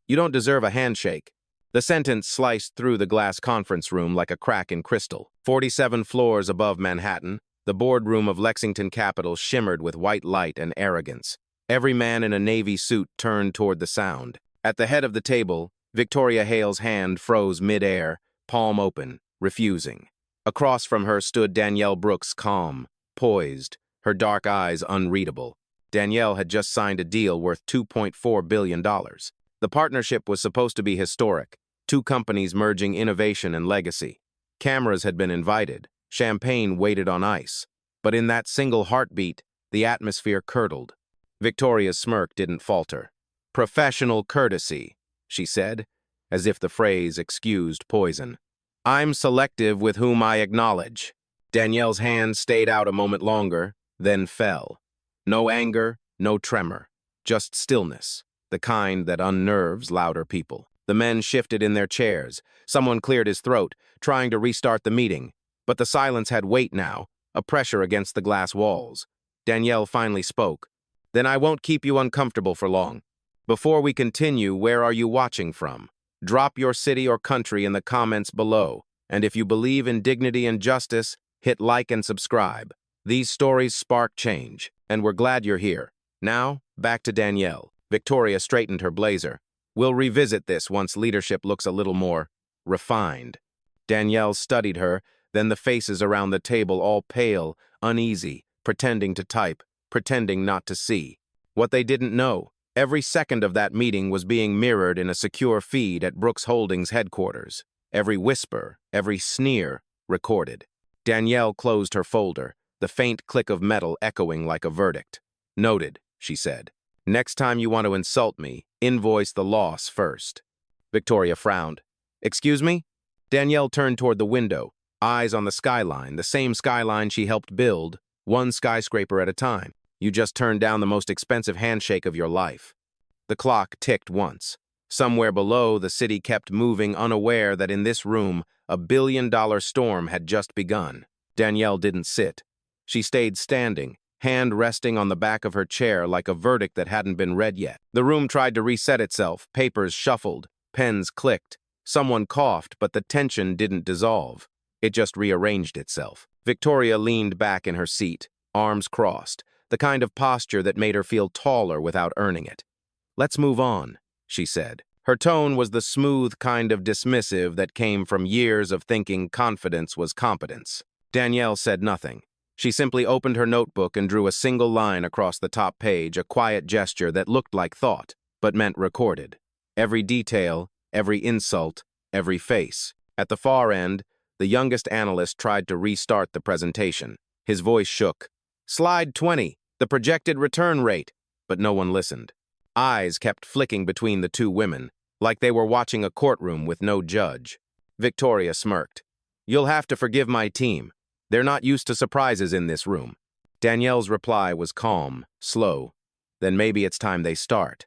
You don't deserve a handshake." The sentence sliced through the glass conference room like a crack in crystal. 47 floors above Manhattan, the boardroom of Lexington Capital shimmered with white light and arrogance. Every man in a navy suit turned toward the sound. At the head of the table, Victoria Hale's hand froze mid-air, palm open, refusing. Across from her stood Danielle Brooks, calm, poised, her dark eyes unreadable. Danielle had just signed a deal worth $2.4 billion. The partnership was supposed to be historic, two companies merging innovation and legacy. Cameras had been invited, champagne waited on ice. But in that single heartbeat, the atmosphere curdled. Victoria's smirk didn't falter. "Professional courtesy," she said, as if the phrase excused poison. "I'm selective with whom I acknowledge." Danielle's hand stayed out a moment longer, then fell. No anger, no tremor, just stillness, the kind that unnerves louder people. The men shifted in their chairs. Someone cleared his throat, trying to restart the meeting. But the silence had weight now, a pressure against the glass walls. Danielle finally spoke. "Then I won't keep you uncomfortable for long. Before we continue, where are you watching from? Drop your city or country in the comments below. And if you believe in dignity and justice, hit like and subscribe. These stories spark change, and we're glad you're here." Now, back to Danielle. Victoria straightened her blazer. "We'll revisit this once leadership looks a little more refined." Danielle studied her, then the faces around the table all pale, uneasy, pretending to type, pretending not to see. What they didn't know, every second of that meeting was being mirrored in a secure feed at Brooks Holdings headquarters. Every whisper, every sneer, recorded. Danielle closed her folder, the faint click of metal echoing like a verdict. "Noted," she said. "Next time you want to insult me, invoice the loss first." Victoria frowned. "Excuse me?" Danielle turned toward the window, eyes on the skyline, the same skyline she helped build, one skyscraper at a time. "You just turned down the most expensive handshake of your life." The clock ticked once. Somewhere below, the city kept moving, unaware that in this room, a billion-dollar storm had just begun. Danielle didn't sit. She stayed standing, hand resting on the back of her chair like a verdict that hadn't been read yet. The room tried to reset itself, papers shuffled, pens clicked. Someone coughed, but the tension didn't dissolve. It just rearranged itself. Victoria leaned back in her seat, arms crossed, the kind of posture that made her feel taller without earning it. "Let's move on," she said. Her tone was the smooth kind of dismissive that came from years of thinking confidence was competence. Danielle said nothing. She simply opened her notebook and drew a single line across the top page, a quiet gesture that looked like thought, but meant recorded. Every detail, every insult, every face. At the far end, the youngest analyst tried to restart the presentation. His voice shook. "Slide 20, the projected return rate," but no one listened. Eyes kept flicking between the two women, like they were watching a courtroom with no judge. Victoria smirked. "You'll have to forgive my team. They're not used to surprises in this room." Danielle's reply was calm, slow. "Then maybe it's time they start."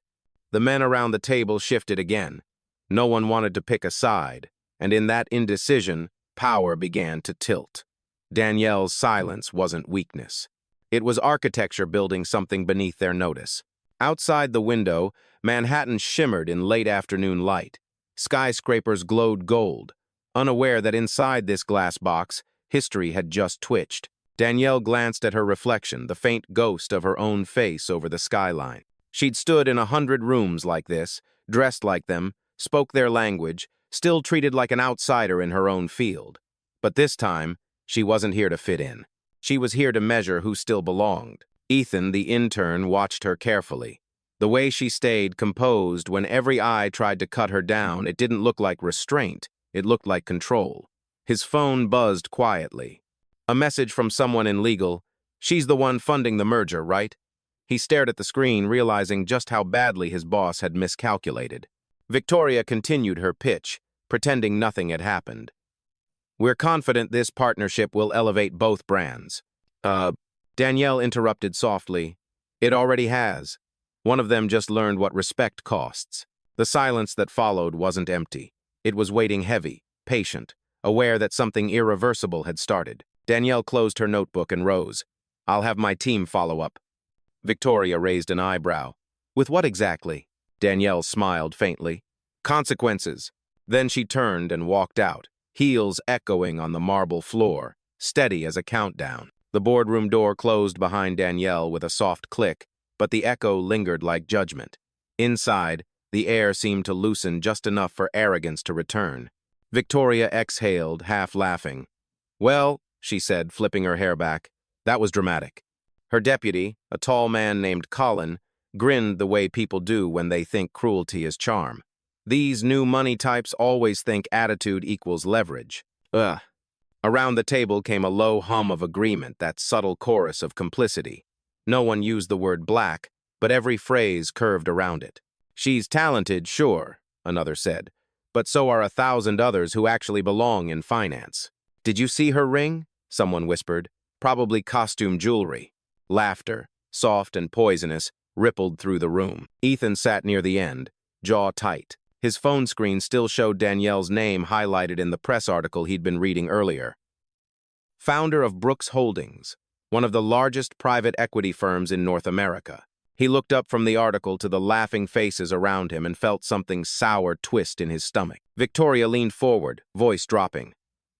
The men around the table shifted again. No one wanted to pick a side, and in that indecision, power began to tilt. Danielle's silence wasn't weakness. It was architecture building something beneath their notice. Outside the window, Manhattan shimmered in late afternoon light. Skyscrapers glowed gold, unaware that inside this glass box, history had just twitched. Danielle glanced at her reflection, the faint ghost of her own face over the skyline. She'd stood in 100 rooms like this, dressed like them, spoke their language, still treated like an outsider in her own field. But this time, she wasn't here to fit in. She was here to measure who still belonged. Ethan, the intern, watched her carefully. The way she stayed composed when every eye tried to cut her down, it didn't look like restraint, it looked like control. His phone buzzed quietly. A message from someone in legal. "She's the one funding the merger, right?" He stared at the screen, realizing just how badly his boss had miscalculated. Victoria continued her pitch, pretending nothing had happened. "We're confident this partnership will elevate both brands." Danielle interrupted softly. "It already has. One of them just learned what respect costs." The silence that followed wasn't empty. It was waiting heavy, patient, aware that something irreversible had started. Danielle closed her notebook and rose. "I'll have my team follow up." Victoria raised an eyebrow. "With what exactly?" Danielle smiled faintly. Consequences. Then she turned and walked out, heels echoing on the marble floor, steady as a countdown. The boardroom door closed behind Danielle with a soft click, but the echo lingered like judgment. Inside, the air seemed to loosen just enough for arrogance to return. Victoria exhaled, half laughing. "Well," she said, flipping her hair back, "that was dramatic." Her deputy, a tall man named Colin, grinned the way people do when they think cruelty is charm. These new money types always think attitude equals leverage. Ugh. Around the table came a low hum of agreement, that subtle chorus of complicity. No one used the word black, but every phrase curved around it. "She's talented, sure," another said, "but so are 1,000 others who actually belong in finance." "Did you see her ring?" someone whispered. "Probably costume jewelry." Laughter, soft and poisonous, rippled through the room. Ethan sat near the end, jaw tight. His phone screen still showed Danielle's name highlighted in the press article he'd been reading earlier. Founder of Brooks Holdings, one of the largest private equity firms in North America. He looked up from the article to the laughing faces around him and felt something sour twist in his stomach. Victoria leaned forward, voice dropping.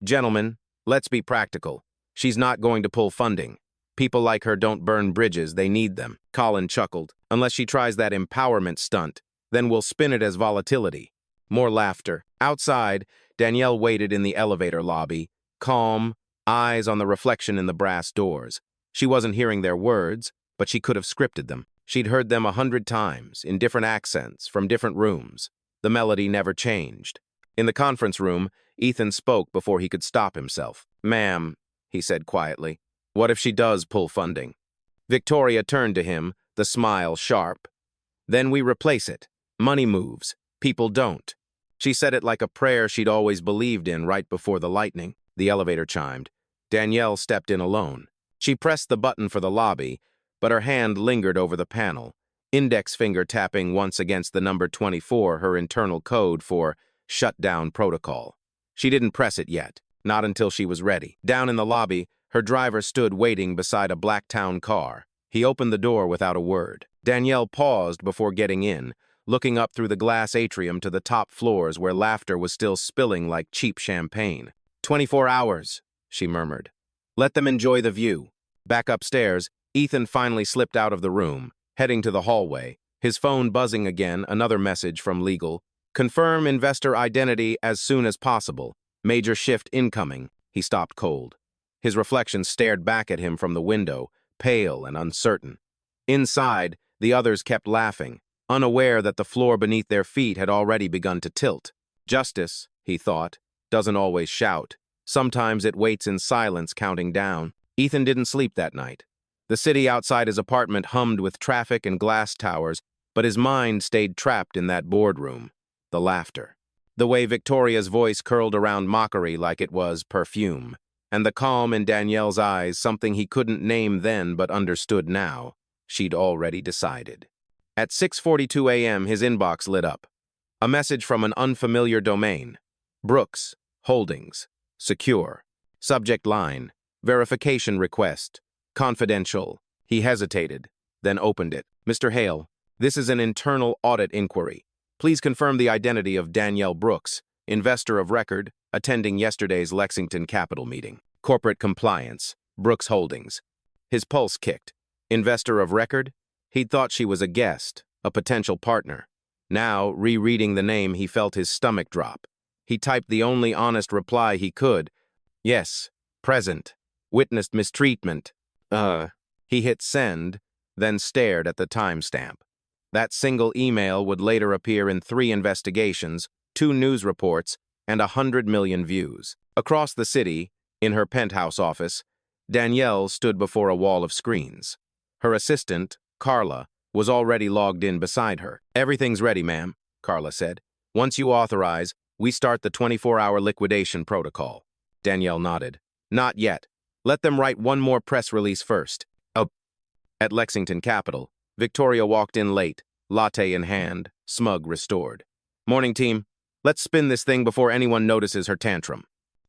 "Gentlemen, let's be practical. She's not going to pull funding. People like her don't burn bridges, they need them." Colin chuckled. "Unless she tries that empowerment stunt. Then we'll spin it as volatility." More laughter. Outside, Danielle waited in the elevator lobby, calm, eyes on the reflection in the brass doors. She wasn't hearing their words, but she could have scripted them. She'd heard them 100 times, in different accents, from different rooms. The melody never changed. In the conference room, Ethan spoke before he could stop himself. "Ma'am," he said quietly, "what if she does pull funding?" Victoria turned to him, the smile sharp. "Then we replace it. Money moves. People don't." She said it like a prayer she'd always believed in right before the lightning. The elevator chimed. Danielle stepped in alone. She pressed the button for the lobby, but her hand lingered over the panel, index finger tapping once against the number 24, her internal code for shutdown protocol. She didn't press it yet, not until she was ready. Down in the lobby, her driver stood waiting beside a black town car. He opened the door without a word. Danielle paused before getting in, looking up through the glass atrium to the top floors where laughter was still spilling like cheap champagne. 24 hours, she murmured. "Let them enjoy the view." Back upstairs, Ethan finally slipped out of the room, heading to the hallway, his phone buzzing again, another message from legal. "Confirm investor identity as soon as possible. Major shift incoming." He stopped cold. His reflection stared back at him from the window, pale and uncertain. Inside, the others kept laughing, unaware that the floor beneath their feet had already begun to tilt. Justice, he thought, doesn't always shout. Sometimes it waits in silence, counting down. Ethan didn't sleep that night. The city outside his apartment hummed with traffic and glass towers, but his mind stayed trapped in that boardroom. The laughter. The way Victoria's voice curled around mockery like it was perfume. And the calm in Danielle's eyes, something he couldn't name then but understood now. She'd already decided. At 6:42 a.m., his inbox lit up. A message from an unfamiliar domain. Brooks, Holdings, secure. Subject line, verification request, confidential. He hesitated, then opened it. "Mr. Hale, this is an internal audit inquiry. Please confirm the identity of Danielle Brooks, investor of record, attending yesterday's Lexington Capital meeting. Corporate compliance, Brooks Holdings." His pulse kicked. Investor of record? He'd thought she was a guest, a potential partner. Now, rereading the name, he felt his stomach drop. He typed the only honest reply he could. "Yes, present. Witnessed mistreatment." He hit send, then stared at the timestamp. That single email would later appear in 3 investigations, 2 news reports, and 100 million views. Across the city, in her penthouse office, Danielle stood before a wall of screens. Her assistant, Carla, was already logged in beside her. "Everything's ready, ma'am," Carla said. "Once you authorize, we start the 24-hour liquidation protocol." Danielle nodded. "Not yet. Let them write one more press release first." At Lexington Capital, Victoria walked in late, latte in hand, smug restored. "Morning, team. Let's spin this thing before anyone notices her tantrum."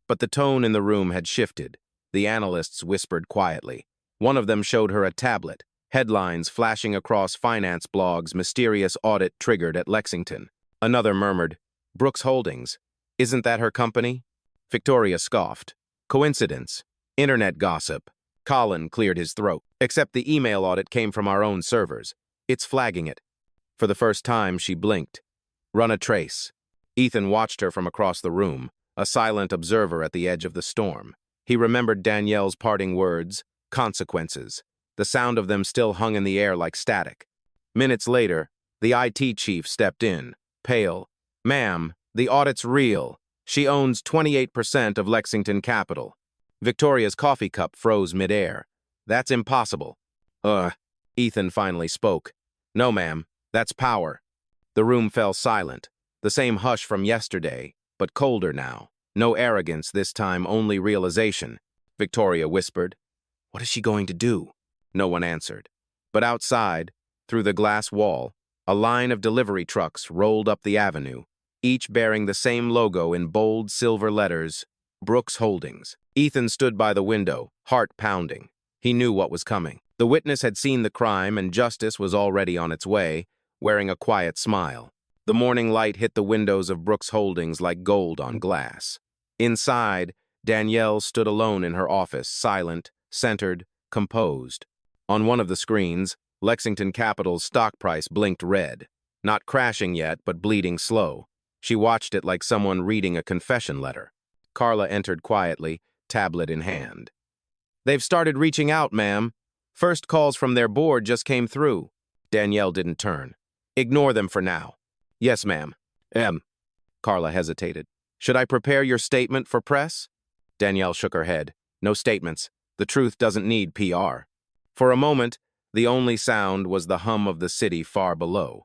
But the tone in the room had shifted. The analysts whispered quietly. One of them showed her a tablet, headlines flashing across finance blogs, "Mysterious audit triggered at Lexington." Another murmured, Brooks Holdings. Isn't that her company? Victoria scoffed. Coincidence. Internet gossip. Colin cleared his throat. Except the email audit came from our own servers. It's flagging it. For the first time, she blinked. Run a trace. Ethan watched her from across the room, a silent observer at the edge of the storm. He remembered Danielle's parting words, consequences. The sound of them still hung in the air like static. Minutes later, the IT chief stepped in, pale. Ma'am, the audit's real. She owns 28% of Lexington Capital. Victoria's coffee cup froze midair. That's impossible. Ethan finally spoke. No, ma'am, that's power. The room fell silent. The same hush from yesterday, but colder now. No arrogance this time, only realization. Victoria whispered. What is she going to do? No one answered. But outside, through the glass wall, a line of delivery trucks rolled up the avenue, each bearing the same logo in bold silver letters, Brooks Holdings. Ethan stood by the window, heart pounding. He knew what was coming. The witness had seen the crime and justice was already on its way, wearing a quiet smile. The morning light hit the windows of Brooks Holdings like gold on glass. Inside, Danielle stood alone in her office, silent, centered, composed. On one of the screens, Lexington Capital's stock price blinked red. Not crashing yet, but bleeding slow. She watched it like someone reading a confession letter. Carla entered quietly, tablet in hand. They've started reaching out, ma'am. First calls from their board just came through. Danielle didn't turn. Ignore them for now. Yes, ma'am. Carla hesitated. Should I prepare your statement for press? Danielle shook her head. No statements. The truth doesn't need PR. For a moment, the only sound was the hum of the city far below.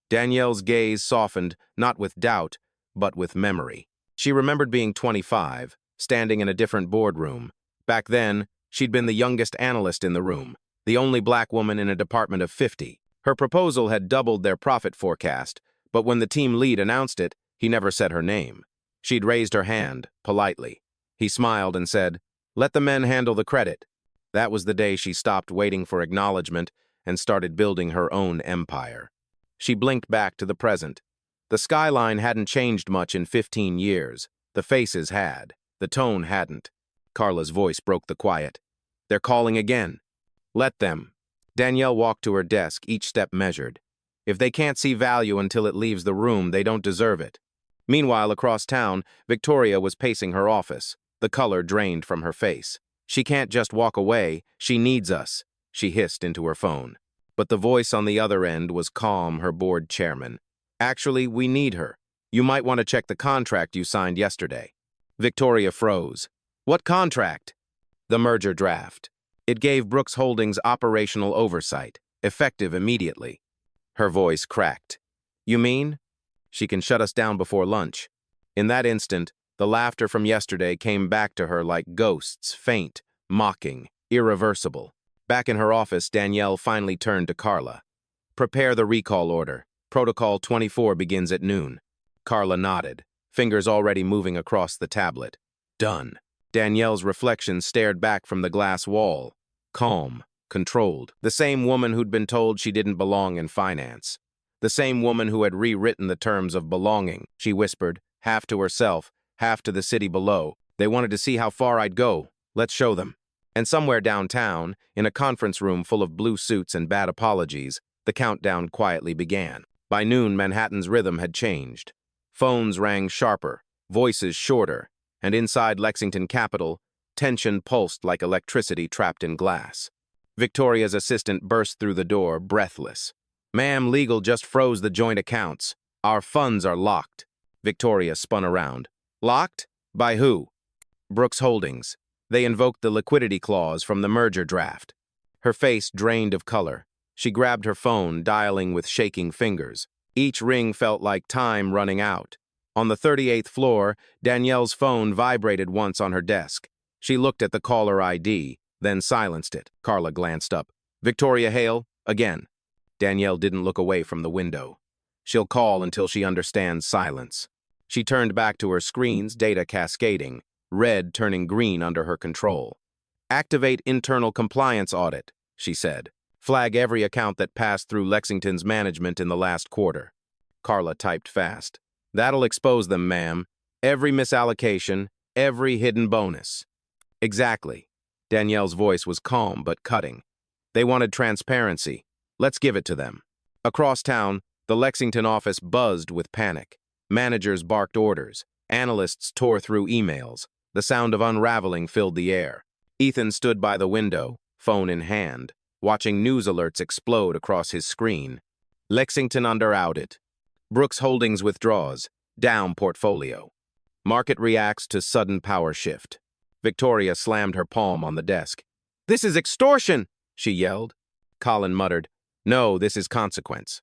Danielle's gaze softened, not with doubt, but with memory. She remembered being 25, standing in a different boardroom. Back then, she'd been the youngest analyst in the room, the only black woman in a department of 50. Her proposal had doubled their profit forecast, but when the team lead announced it, he never said her name. She'd raised her hand, politely. He smiled and said, "Let the men handle the credit." That was the day she stopped waiting for acknowledgement and started building her own empire. She blinked back to the present. The skyline hadn't changed much in 15 years. The faces had. The tone hadn't. Carla's voice broke the quiet. They're calling again. Let them. Danielle walked to her desk, each step measured. If they can't see value until it leaves the room, they don't deserve it. Meanwhile, across town, Victoria was pacing her office, the color drained from her face. She can't just walk away. She needs us, she hissed into her phone. But the voice on the other end was calm, her board chairman. Actually, we need her. You might want to check the contract you signed yesterday. Victoria froze. What contract? The merger draft. It gave Brooks Holdings operational oversight, effective immediately. Her voice cracked. You mean? She can shut us down before lunch. In that instant, the laughter from yesterday came back to her like ghosts, faint, mocking, irreversible. Back in her office, Danielle finally turned to Carla. Prepare the recall order. Protocol 24 begins at noon. Carla nodded, fingers already moving across the tablet. Done. Danielle's reflection stared back from the glass wall. Calm, controlled. The same woman who'd been told she didn't belong in finance. The same woman who had rewritten the terms of belonging, she whispered, half to herself, half to the city below. They wanted to see how far I'd go. Let's show them. And somewhere downtown, in a conference room full of blue suits and bad apologies, the countdown quietly began. By noon, Manhattan's rhythm had changed. Phones rang sharper, voices shorter, and inside Lexington Capital, tension pulsed like electricity trapped in glass. Victoria's assistant burst through the door, breathless. Ma'am, legal just froze the joint accounts. Our funds are locked. Victoria spun around. Locked? By who? Brooks Holdings. They invoked the liquidity clause from the merger draft. Her face drained of color. She grabbed her phone, dialing with shaking fingers. Each ring felt like time running out. On the 38th floor, Danielle's phone vibrated once on her desk. She looked at the caller ID, then silenced it. Carla glanced up. Victoria Hale, again. Danielle didn't look away from the window. She'll call until she understands silence. She turned back to her screens, data cascading, red turning green under her control. Activate internal compliance audit, she said. Flag every account that passed through Lexington's management in the last quarter. Carla typed fast. That'll expose them, ma'am. Every misallocation, every hidden bonus. Exactly. Danielle's voice was calm but cutting. They wanted transparency. Let's give it to them. Across town, the Lexington office buzzed with panic. Managers barked orders. Analysts tore through emails. The sound of unraveling filled the air. Ethan stood by the window, phone in hand, watching news alerts explode across his screen. Lexington under audit. Brooks Holdings withdraws. Down portfolio. Market reacts to sudden power shift. Victoria slammed her palm on the desk. "This is extortion!" she yelled. Colin muttered, "No, this is consequence."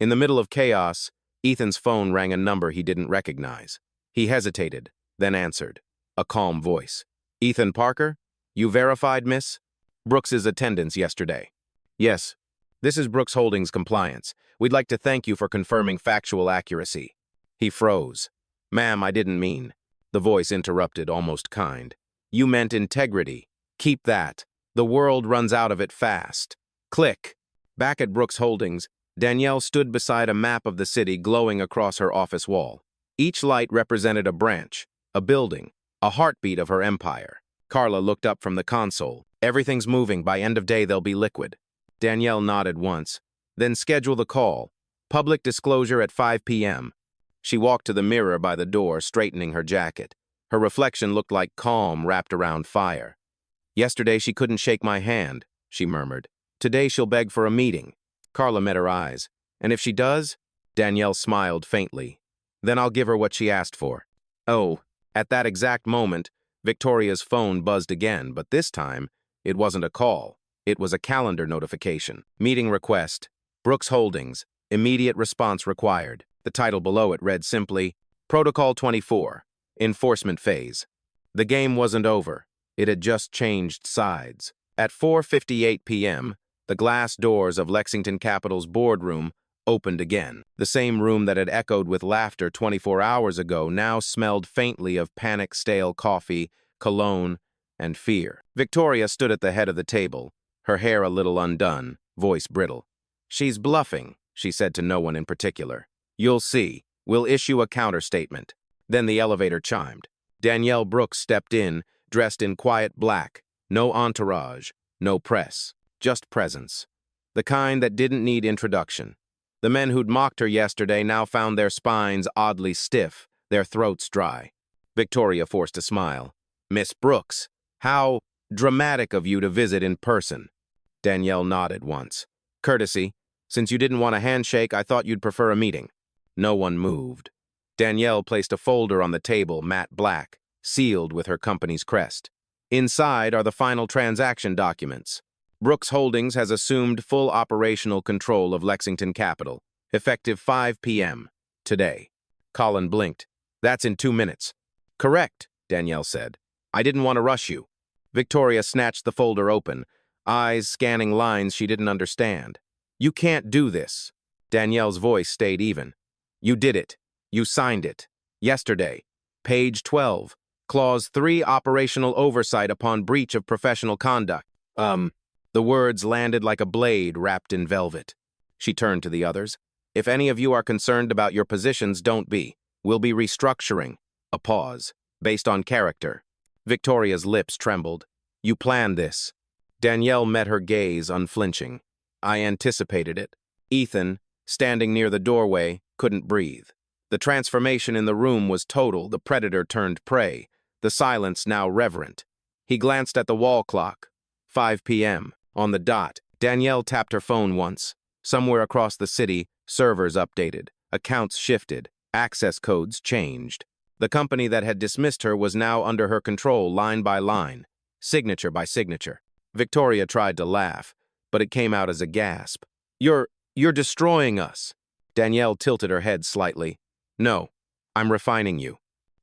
In the middle of chaos, Ethan's phone rang a number he didn't recognize. He hesitated, then answered. A calm voice. "Ethan Parker? You verified, miss? Brooks's attendance yesterday." "Yes. This is Brooks Holdings Compliance. We'd like to thank you for confirming factual accuracy." He froze. "Ma'am, I didn't mean." The voice interrupted, almost kind. "You meant integrity. Keep that. The world runs out of it fast." Click. Back at Brooks Holdings, Danielle stood beside a map of the city glowing across her office wall. Each light represented a branch, a building, a heartbeat of her empire. Carla looked up from the console. "Everything's moving. By end of day, they'll be liquid." Danielle nodded once. "Then schedule the call. Public disclosure at 5 p.m. She walked to the mirror by the door, straightening her jacket. Her reflection looked like calm wrapped around fire. "Yesterday she couldn't shake my hand," she murmured. "Today she'll beg for a meeting." Carla met her eyes. "And if she does?" Danielle smiled faintly. "Then I'll give her what she asked for." Oh, at that exact moment, Victoria's phone buzzed again, but this time, it wasn't a call. It was a calendar notification. Meeting request. Brooks Holdings. Immediate response required. The title below it read simply, Protocol 24. Enforcement phase. The game wasn't over. It had just changed sides. At 4:58 p.m., the glass doors of Lexington Capital's boardroom opened again. The same room that had echoed with laughter 24 hours ago now smelled faintly of panic stale coffee, cologne, and fear. Victoria stood at the head of the table, her hair a little undone, voice brittle. "She's bluffing," she said to no one in particular. "You'll see. We'll issue a counterstatement." Then the elevator chimed. Danielle Brooks stepped in, dressed in quiet black. No entourage, no press, just presence. The kind that didn't need introduction. The men who'd mocked her yesterday now found their spines oddly stiff, their throats dry. Victoria forced a smile. "Miss Brooks, how dramatic of you to visit in person." Danielle nodded once. "Courtesy. Since you didn't want a handshake, I thought you'd prefer a meeting." No one moved. Danielle placed a folder on the table, matte black, sealed with her company's crest. Inside are the final transaction documents. Brooks Holdings has assumed full operational control of Lexington Capital, effective 5 p.m. today. Colin blinked. "That's in 2 minutes." "Correct," Danielle said. "I didn't want to rush you." Victoria snatched the folder open, eyes scanning lines she didn't understand. "You can't do this." Danielle's voice stayed even. "You did it. You signed it. Yesterday. Page 12. Clause 3, operational oversight upon breach of professional conduct." The words landed like a blade wrapped in velvet. She turned to the others. "If any of you are concerned about your positions, don't be. We'll be restructuring." A pause. "Based on character." Victoria's lips trembled. "You planned this." Danielle met her gaze, unflinching. "I anticipated it." Ethan, standing near the doorway, couldn't breathe. The transformation in the room was total. The predator turned prey, the silence now reverent. He glanced at the wall clock. 5 p.m. On the dot. Danielle tapped her phone once. Somewhere across the city, servers updated, accounts shifted, access codes changed. The company that had dismissed her was now under her control, line by line, signature by signature. Victoria tried to laugh, but it came out as a gasp. You're destroying us." Danielle tilted her head slightly. "No, I'm refining you."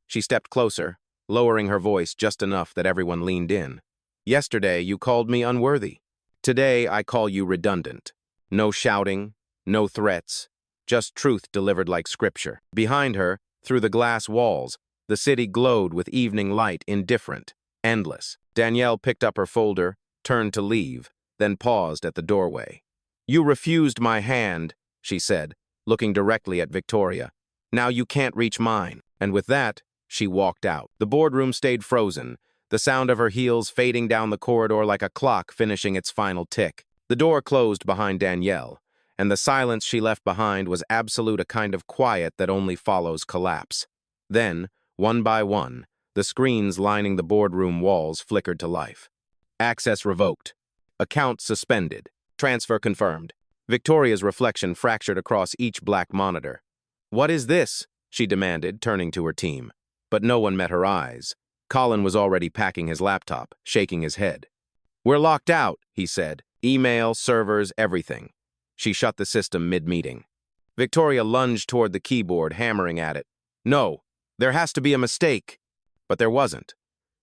She stepped closer, lowering her voice just enough that everyone leaned in. "Yesterday, you called me unworthy. Today, I call you redundant. No shouting, no threats, just truth delivered like scripture." Behind her, through the glass walls, the city glowed with evening light, indifferent, endless. Danielle picked up her folder, turned to leave, then paused at the doorway. "You refused my hand," she said, looking directly at Victoria. Now you can't reach mine. And with that, she walked out. The boardroom stayed frozen, the sound of her heels fading down the corridor like a clock finishing its final tick. The door closed behind Danielle, and the silence she left behind was absolute, a kind of quiet that only follows collapse. Then, one by one, the screens lining the boardroom walls flickered to life. Access revoked. Account suspended. Transfer confirmed. Victoria's reflection fractured across each black monitor. "What is this?" she demanded, turning to her team. But no one met her eyes. Colin was already packing his laptop, shaking his head. "We're locked out," he said. "Email, servers, everything." She shut the system mid-meeting. Victoria lunged toward the keyboard, hammering at it. "No, there has to be a mistake." But there wasn't.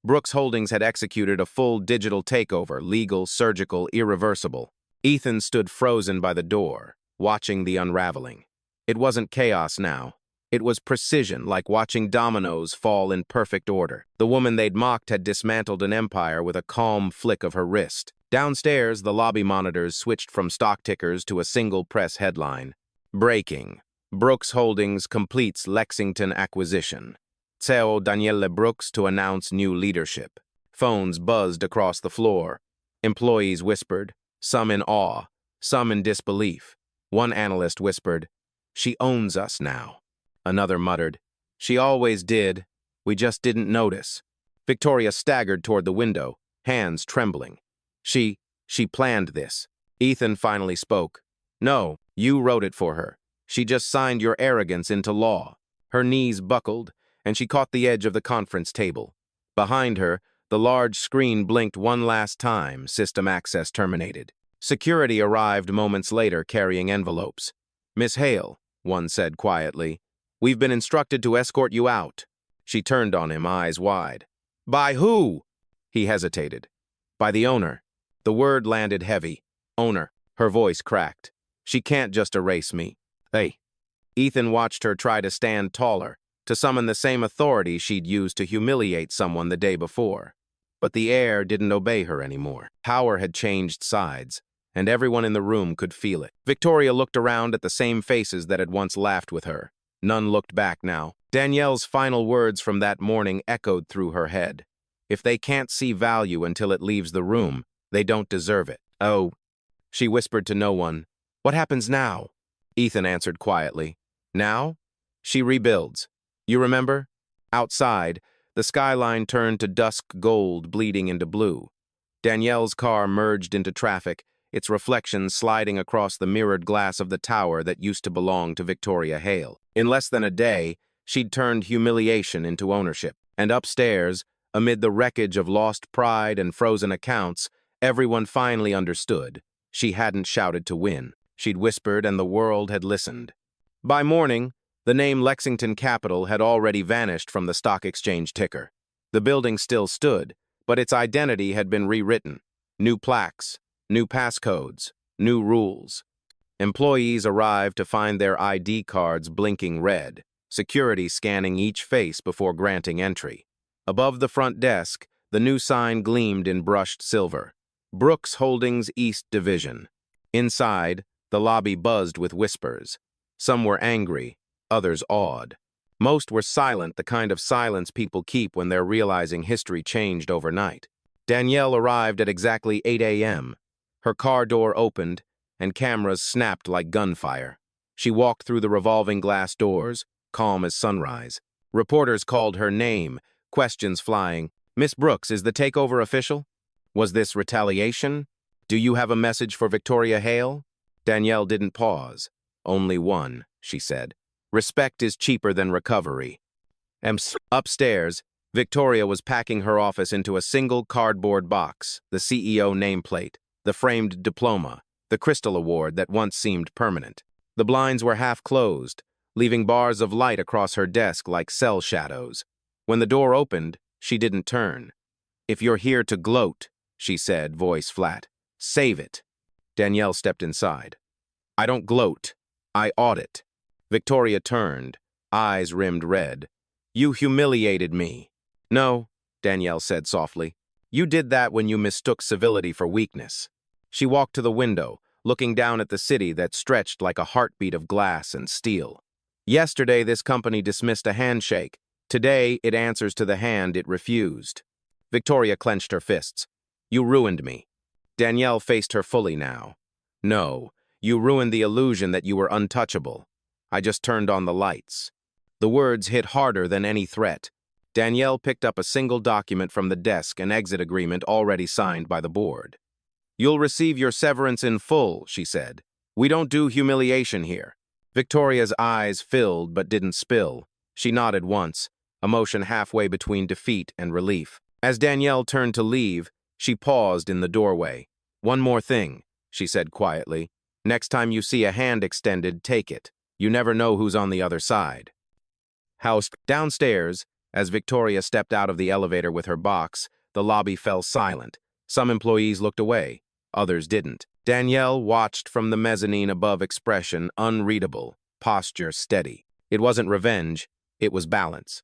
Brooks Holdings had executed a full digital takeover, legal, surgical, irreversible. Ethan stood frozen by the door, watching the unraveling. It wasn't chaos now. It was precision, like watching dominoes fall in perfect order. The woman they'd mocked had dismantled an empire with a calm flick of her wrist. Downstairs, the lobby monitors switched from stock tickers to a single press headline. Breaking. Brooks Holdings completes Lexington acquisition. CEO Daniele Brooks to announce new leadership. Phones buzzed across the floor. Employees whispered, some in awe, some in disbelief. One analyst whispered, "She owns us now." Another muttered, "She always did. We just didn't notice." Victoria staggered toward the window, hands trembling. She planned this. Ethan finally spoke. "No, you wrote it for her. She just signed your arrogance into law." Her knees buckled, and she caught the edge of the conference table. Behind her, the large screen blinked one last time, system access terminated. Security arrived moments later carrying envelopes. "Miss Hale," one said quietly, "we've been instructed to escort you out." She turned on him, eyes wide. "By who?" He hesitated. "By the owner." The word landed heavy. "Owner." Her voice cracked. "She can't just erase me." "Hey." Ethan watched her try to stand taller, to summon the same authority she'd used to humiliate someone the day before. But the air didn't obey her anymore. Power had changed sides, and everyone in the room could feel it. Victoria looked around at the same faces that had once laughed with her. None looked back now. Danielle's final words from that morning echoed through her head. If they can't see value until it leaves the room, they don't deserve it. "Oh," she whispered to no one. "What happens now?" Ethan answered quietly. "Now? She rebuilds. You remember? Outside, the skyline turned to dusk gold bleeding into blue. Danielle's car merged into traffic, its reflection sliding across the mirrored glass of the tower that used to belong to Victoria Hale. In less than a day, she'd turned humiliation into ownership. And upstairs, amid the wreckage of lost pride and frozen accounts, everyone finally understood. She hadn't shouted to win. She'd whispered and the world had listened. By morning, the name Lexington Capital had already vanished from the stock exchange ticker. The building still stood, but its identity had been rewritten. New plaques, new passcodes, new rules. Employees arrived to find their ID cards blinking red, security scanning each face before granting entry. Above the front desk, the new sign gleamed in brushed silver. Brooks Holdings East Division. Inside, the lobby buzzed with whispers. Some were angry, others awed. Most were silent, the kind of silence people keep when they're realizing history changed overnight. Danielle arrived at exactly 8 a.m. Her car door opened, and cameras snapped like gunfire. She walked through the revolving glass doors, calm as sunrise. Reporters called her name, questions flying. "Miss Brooks, is the takeover official? Was this retaliation? Do you have a message for Victoria Hale?" Danielle didn't pause. "Only one," she said. "Respect is cheaper than recovery." Upstairs, Victoria was packing her office into a single cardboard box, the CEO nameplate, the framed diploma, the Crystal Award that once seemed permanent. The blinds were half closed, leaving bars of light across her desk like cell shadows. When the door opened, she didn't turn. "If you're here to gloat," she said, voice flat, "save it." Danielle stepped inside. "I don't gloat. I audit." Victoria turned, eyes rimmed red. "You humiliated me." "No," Danielle said softly. "You did that when you mistook civility for weakness." She walked to the window, looking down at the city that stretched like a heartbeat of glass and steel. Yesterday, this company dismissed a handshake. Today, it answers to the hand it refused. Victoria clenched her fists. You ruined me. Danielle faced her fully now. No, you ruined the illusion that you were untouchable. I just turned on the lights. The words hit harder than any threat. Danielle picked up a single document from the desk, an exit agreement already signed by the board. You'll receive your severance in full, she said. We don't do humiliation here. Victoria's eyes filled but didn't spill. She nodded once, emotion halfway between defeat and relief. As Danielle turned to leave, she paused in the doorway. One more thing, she said quietly. Next time you see a hand extended, take it. You never know who's on the other side. Downstairs, as Victoria stepped out of the elevator with her box, the lobby fell silent. Some employees looked away, others didn't. Danielle watched from the mezzanine above, expression unreadable, posture steady. It wasn't revenge, it was balance.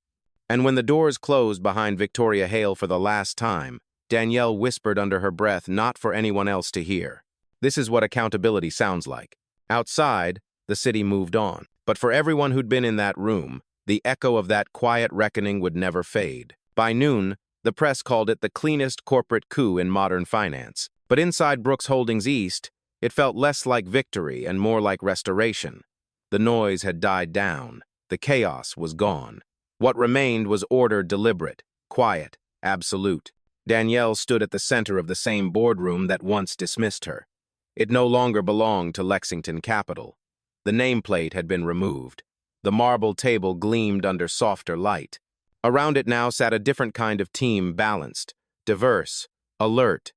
And when the doors closed behind Victoria Hale for the last time, Danielle whispered under her breath, not for anyone else to hear. This is what accountability sounds like. Outside, the city moved on. But for everyone who'd been in that room, the echo of that quiet reckoning would never fade. By noon, the press called it the cleanest corporate coup in modern finance. But inside Brooks Holdings East, it felt less like victory and more like restoration. The noise had died down. The chaos was gone. What remained was order, deliberate, quiet, absolute. Danielle stood at the center of the same boardroom that once dismissed her. It no longer belonged to Lexington Capital. The nameplate had been removed. The marble table gleamed under softer light. Around it now sat a different kind of team, balanced, diverse, alert,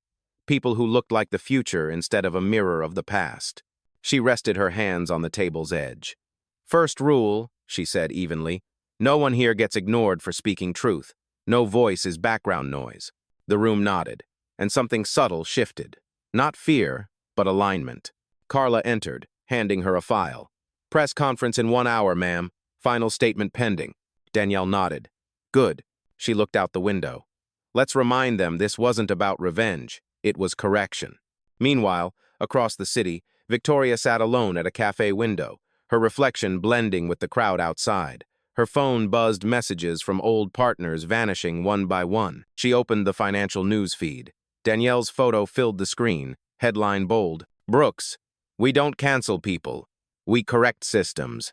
people who looked like the future instead of a mirror of the past. She rested her hands on the table's edge. First rule, she said evenly, no one here gets ignored for speaking truth. No voice is background noise. The room nodded, and something subtle shifted. Not fear, but alignment. Carla entered, handing her a file. Press conference in 1 hour, ma'am. Final statement pending. Danielle nodded. Good. She looked out the window. Let's remind them this wasn't about revenge. It was correction. Meanwhile, across the city, Victoria sat alone at a cafe window, her reflection blending with the crowd outside. Her phone buzzed messages from old partners vanishing one by one. She opened the financial news feed. Danielle's photo filled the screen, headline bold. Brooks, we don't cancel people. We correct systems.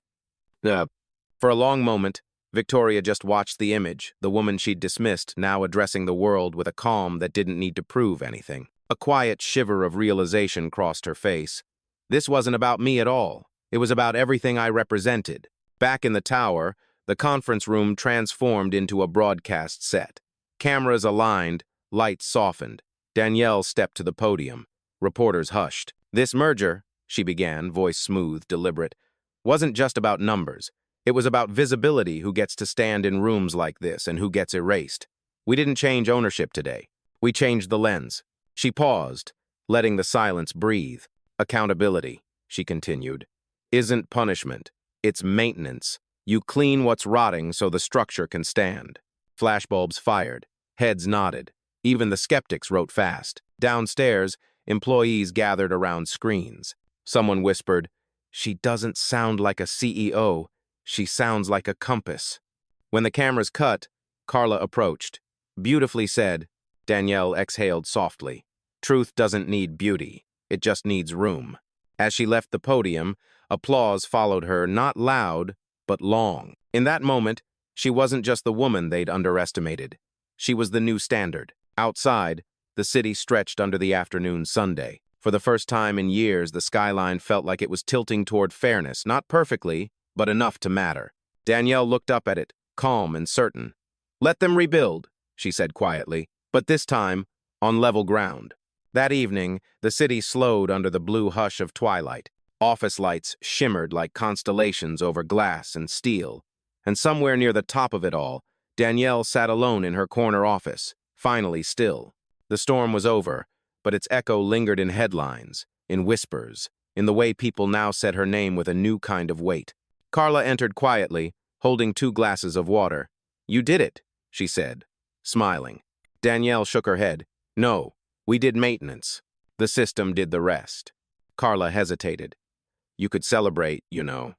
For a long moment, Victoria just watched the image, the woman she'd dismissed now addressing the world with a calm that didn't need to prove anything. A quiet shiver of realization crossed her face. This wasn't about me at all. It was about everything I represented. Back in the tower, the conference room transformed into a broadcast set. Cameras aligned, lights softened. Danielle stepped to the podium. Reporters hushed. This merger, she began, voice smooth, deliberate, wasn't just about numbers. It was about visibility, who gets to stand in rooms like this and who gets erased. We didn't change ownership today. We changed the lens. She paused, letting the silence breathe. Accountability, she continued, isn't punishment. It's maintenance. You clean what's rotting so the structure can stand. Flashbulbs fired. Heads nodded. Even the skeptics wrote fast. Downstairs, employees gathered around screens. Someone whispered, "She doesn't sound like a CEO. She sounds like a compass." When the cameras cut, Carla approached. Beautifully said. Danielle exhaled softly. Truth doesn't need beauty. It just needs room. As she left the podium, applause followed her, not loud, but long. In that moment, she wasn't just the woman they'd underestimated. She was the new standard. Outside, the city stretched under the afternoon sunday. For the first time in years, the skyline felt like it was tilting toward fairness, not perfectly, but enough to matter. Danielle looked up at it, calm and certain. Let them rebuild, she said quietly, but this time, on level ground. That evening, the city slowed under the blue hush of twilight. Office lights shimmered like constellations over glass and steel. And somewhere near the top of it all, Danielle sat alone in her corner office, finally still. The storm was over, but its echo lingered in headlines, in whispers, in the way people now said her name with a new kind of weight. Carla entered quietly, holding 2 glasses of water. You did it, she said, smiling. Danielle shook her head. No, we did maintenance. The system did the rest. Carla hesitated. You could celebrate, you know.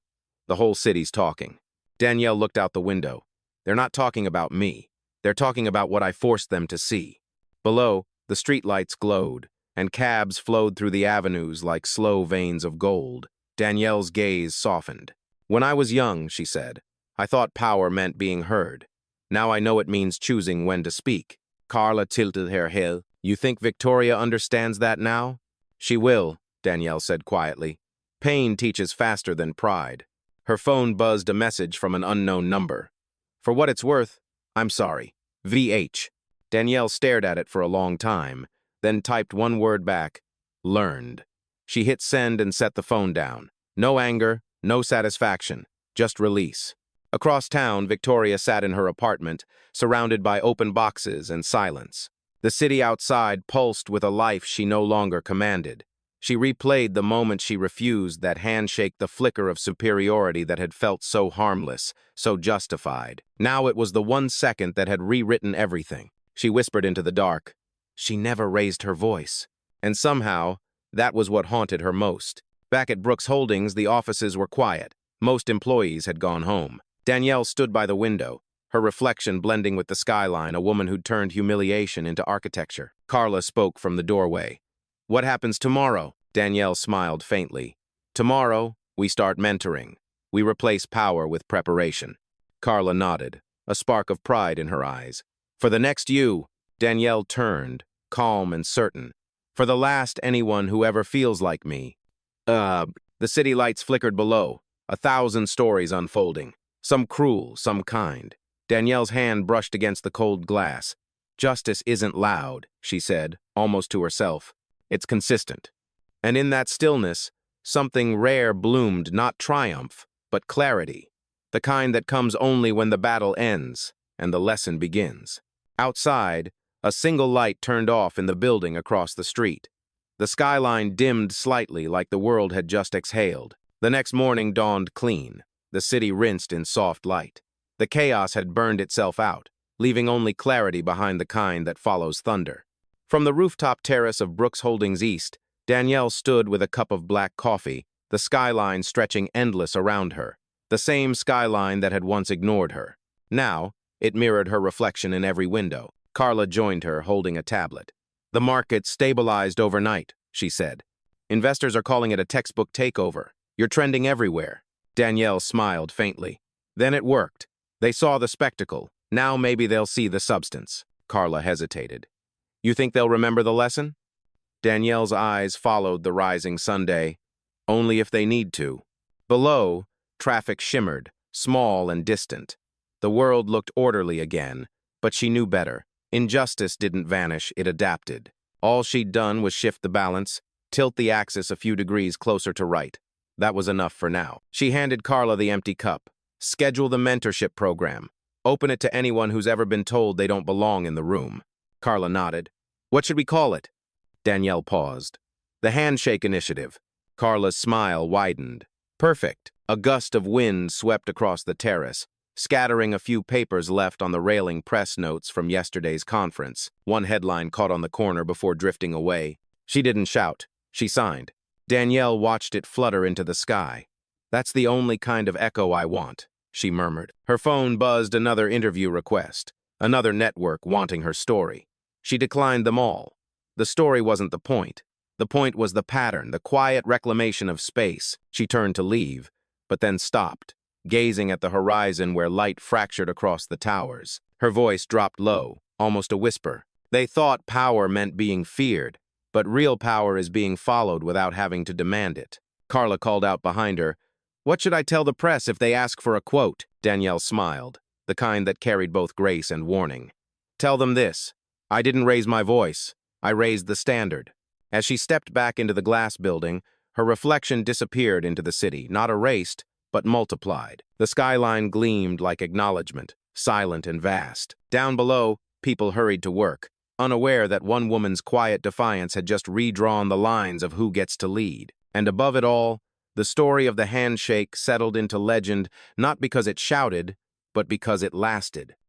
The whole city's talking. Danielle looked out the window. They're not talking about me. They're talking about what I forced them to see. Below, the streetlights glowed, and cabs flowed through the avenues like slow veins of gold. Danielle's gaze softened. When I was young, she said, I thought power meant being heard. Now I know it means choosing when to speak. Carla tilted her head. You think Victoria understands that now? She will, Danielle said quietly. Pain teaches faster than pride. Her phone buzzed a message from an unknown number. For what it's worth, I'm sorry. VH. Danielle stared at it for a long time, then typed one word back. Learned. She hit send and set the phone down. No anger, no satisfaction, just release. Across town, Victoria sat in her apartment, surrounded by open boxes and silence. The city outside pulsed with a life she no longer commanded. She replayed the moment she refused that handshake, the flicker of superiority that had felt so harmless, so justified. Now it was the 1 second that had rewritten everything. She whispered into the dark. She never raised her voice. And somehow, that was what haunted her most. Back at Brooks Holdings, the offices were quiet. Most employees had gone home. Danielle stood by the window, her reflection blending with the skyline, a woman who'd turned humiliation into architecture. Carla spoke from the doorway. What happens tomorrow? Danielle smiled faintly. Tomorrow, we start mentoring. We replace power with preparation. Carla nodded, a spark of pride in her eyes. For the next you, Danielle turned, calm and certain. For the last anyone who ever feels like me. The city lights flickered below, 1,000 stories unfolding. Some cruel, some kind. Danielle's hand brushed against the cold glass. Justice isn't loud, she said, almost to herself. It's consistent. And in that stillness, something rare bloomed, not triumph, but clarity. The kind that comes only when the battle ends and the lesson begins. Outside, a single light turned off in the building across the street. The skyline dimmed slightly like the world had just exhaled. The next morning dawned clean. The city rinsed in soft light. The chaos had burned itself out, leaving only clarity behind the kind that follows thunder. From the rooftop terrace of Brooks Holdings East, Danielle stood with a cup of black coffee, the skyline stretching endless around her, the same skyline that had once ignored her. Now, it mirrored her reflection in every window. Carla joined her, holding a tablet. The market stabilized overnight, she said. Investors are calling it a textbook takeover. You're trending everywhere. Danielle smiled faintly. Then it worked. They saw the spectacle. Now maybe they'll see the substance. Carla hesitated. You think they'll remember the lesson? Danielle's eyes followed the rising Sunday. Only if they need to. Below, traffic shimmered, small and distant. The world looked orderly again, but she knew better. Injustice didn't vanish, it adapted. All she'd done was shift the balance, tilt the axis a few degrees closer to right. That was enough for now. She handed Carla the empty cup. Schedule the mentorship program. Open it to anyone who's ever been told they don't belong in the room. Carla nodded. What should we call it? Danielle paused. The Handshake Initiative. Carla's smile widened. Perfect. A gust of wind swept across the terrace, scattering a few papers left on the railing press notes from yesterday's conference. One headline caught on the corner before drifting away. She didn't shout. She signed. Danielle watched it flutter into the sky. That's the only kind of echo I want, she murmured. Her phone buzzed another interview request, another network wanting her story. She declined them all. The story wasn't the point. The point was the pattern, the quiet reclamation of space. She turned to leave, but then stopped, gazing at the horizon where light fractured across the towers. Her voice dropped low, almost a whisper. They thought power meant being feared, but real power is being followed without having to demand it. Carla called out behind her, What should I tell the press if they ask for a quote? Danielle smiled, the kind that carried both grace and warning. Tell them this. I didn't raise my voice. I raised the standard. As she stepped back into the glass building, her reflection disappeared into the city, not erased, but multiplied. The skyline gleamed like acknowledgement, silent and vast. Down below, people hurried to work, unaware that one woman's quiet defiance had just redrawn the lines of who gets to lead. And above it all, the story of the handshake settled into legend not because it shouted, but because it lasted.